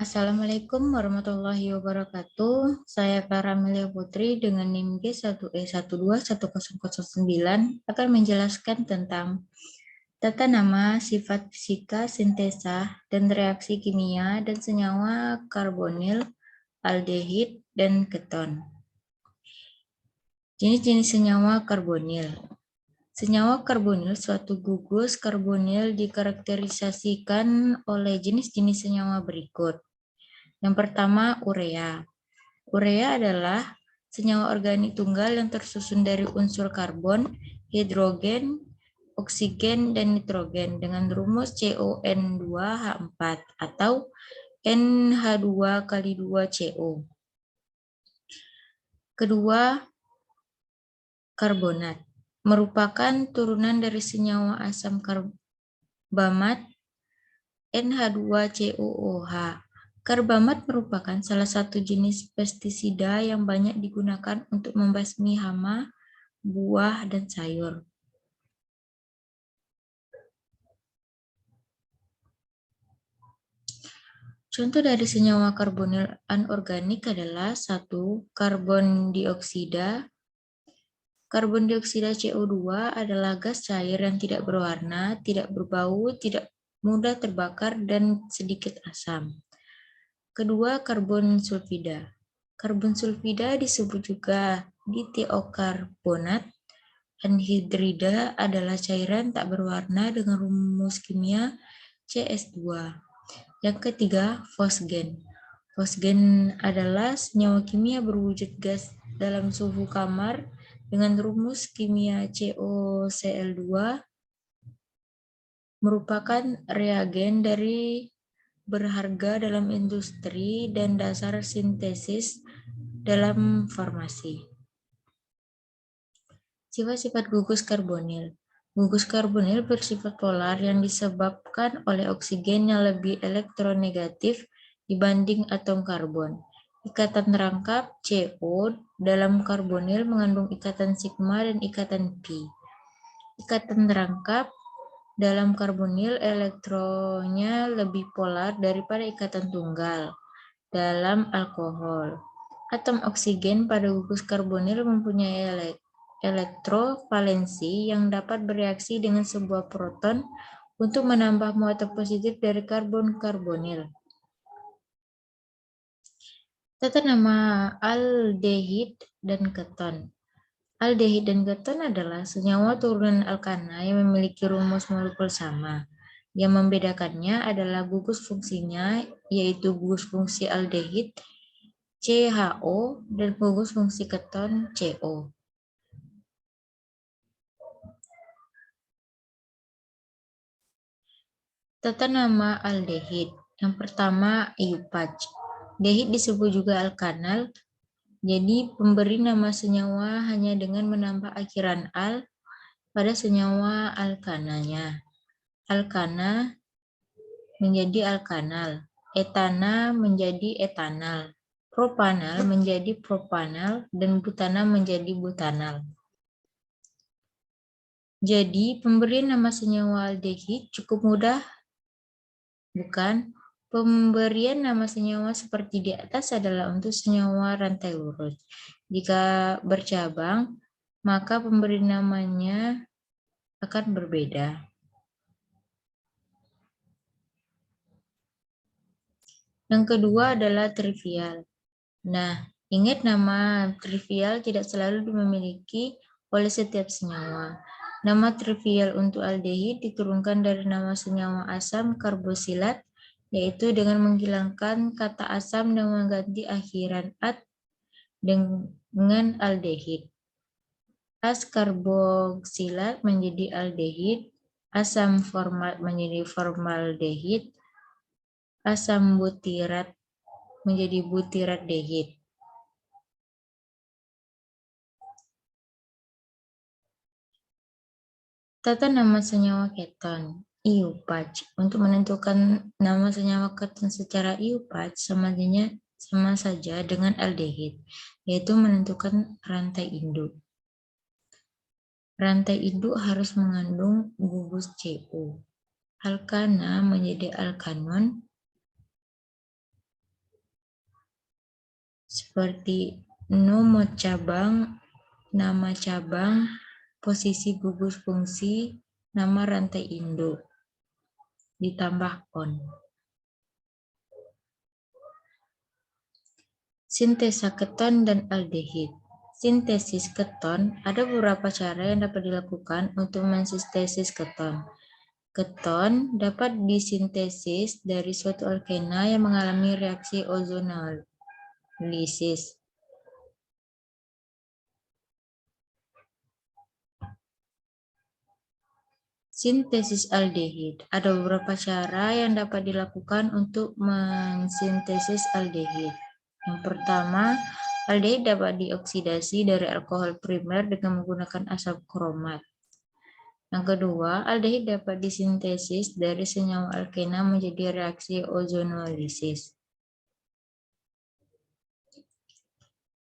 Assalamualaikum warahmatullahi wabarakatuh. Saya Clara Melia Putri dengan NIM G1E1210009 akan menjelaskan tentang tata nama, sifat fisika, sintesa, dan reaksi kimia dan senyawa karbonil, aldehid, dan keton. Jenis-jenis senyawa karbonil. Senyawa karbonil, suatu gugus karbonil dikarakterisasikan oleh jenis-jenis senyawa berikut. Yang pertama, urea. Urea adalah senyawa organik tunggal yang tersusun dari unsur karbon, hidrogen, oksigen, dan nitrogen dengan rumus CON2H4 atau NH2 kali 2CO. Kedua, karbonat. Merupakan turunan dari senyawa asam karbamat NH2COOH. Karbamat merupakan salah satu jenis pestisida yang banyak digunakan untuk membasmi hama, buah, dan sayur. Contoh dari senyawa karbonil anorganik adalah 1. Karbon dioksida. Karbon dioksida CO2 adalah gas cair yang tidak berwarna, tidak berbau, tidak mudah terbakar, dan sedikit asam. Kedua, karbon sulfida. Karbon sulfida disebut juga ditiokarbonat. Anhidrida adalah cairan tak berwarna dengan rumus kimia CS2. Yang ketiga, fosgen. Fosgen adalah senyawa kimia berwujud gas dalam suhu kamar dengan rumus kimia CoCl2, merupakan reagen dari berharga dalam industri dan dasar sintesis dalam farmasi. Sifat-sifat gugus karbonil. Gugus karbonil bersifat polar yang disebabkan oleh oksigen yang lebih elektronegatif dibanding atom karbon. Ikatan rangkap CO dalam karbonil mengandung ikatan sigma dan ikatan pi. Ikatan rangkap dalam karbonil elektronnya lebih polar daripada ikatan tunggal dalam alkohol. Atom oksigen pada gugus karbonil mempunyai elektrovalensi yang dapat bereaksi dengan sebuah proton untuk menambah muatan positif dari karbon karbonil. Tata nama aldehid dan keton. Aldehid dan keton adalah senyawa turunan alkana yang memiliki rumus molekul sama. Yang membedakannya adalah gugus fungsinya, yaitu gugus fungsi aldehid CHO dan gugus fungsi keton CO. Tata nama aldehid. Yang pertama, EUPAC. Dehid disebut juga alkanal. Jadi, pemberi nama senyawa hanya dengan menambah akhiran al pada senyawa alkananya. Alkana menjadi alkanal, etana menjadi etanal, propanal menjadi propanal, dan butana menjadi butanal. Jadi, pemberian nama senyawa aldehid cukup mudah, bukan? Pemberian nama senyawa seperti di atas adalah untuk senyawa rantai lurus. Jika bercabang, maka pemberi namanya akan berbeda. Yang kedua adalah trivial. Nah, ingat nama trivial tidak selalu dimiliki oleh setiap senyawa. Nama trivial untuk aldehid diturunkan dari nama senyawa asam karbosilat, yaitu dengan menghilangkan kata asam dan mengganti akhiran at dengan aldehid. As karboksilat menjadi aldehid, asam format menjadi formaldehid, asam butirat menjadi butirat dehid. Tata nama senyawa keton, EUPAC. Untuk menentukan nama senyawa keton secara EUPAC sama saja dengan aldehid, yaitu menentukan rantai induk. Rantai induk harus mengandung gugus CO. Alkana menjadi alkanon, seperti nama cabang, posisi gugus fungsi, nama rantai induk, ditambah on. Sintesa keton dan aldehid. Sintesis keton, ada beberapa cara yang dapat dilakukan untuk mensintesis keton. Keton dapat disintesis dari suatu alkena yang mengalami reaksi ozonolisis. Sintesis aldehid. Ada beberapa cara yang dapat dilakukan untuk mensintesis aldehid. Yang pertama, aldehid dapat dioksidasi dari alkohol primer dengan menggunakan asam kromat. Yang kedua, aldehid dapat disintesis dari senyawa alkena menjadi reaksi ozonolisis.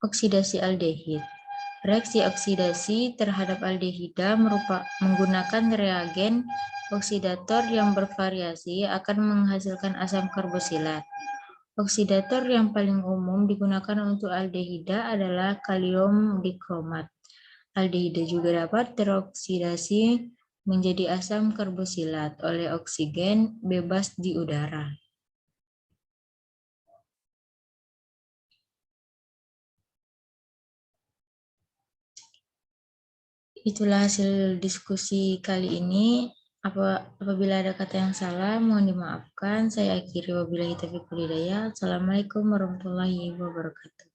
Oksidasi aldehid. Reaksi oksidasi terhadap aldehida menggunakan reagen oksidator yang bervariasi akan menghasilkan asam karbosilat. Oksidator yang paling umum digunakan untuk aldehida adalah kalium dikromat. Aldehida juga dapat teroksidasi menjadi asam karbosilat oleh oksigen bebas di udara. Itulah hasil diskusi kali ini. Apabila ada kata yang salah, mohon dimaafkan. Saya akhiri wabillahi taufiq wal hidayah. Assalamualaikum warahmatullahi wabarakatuh.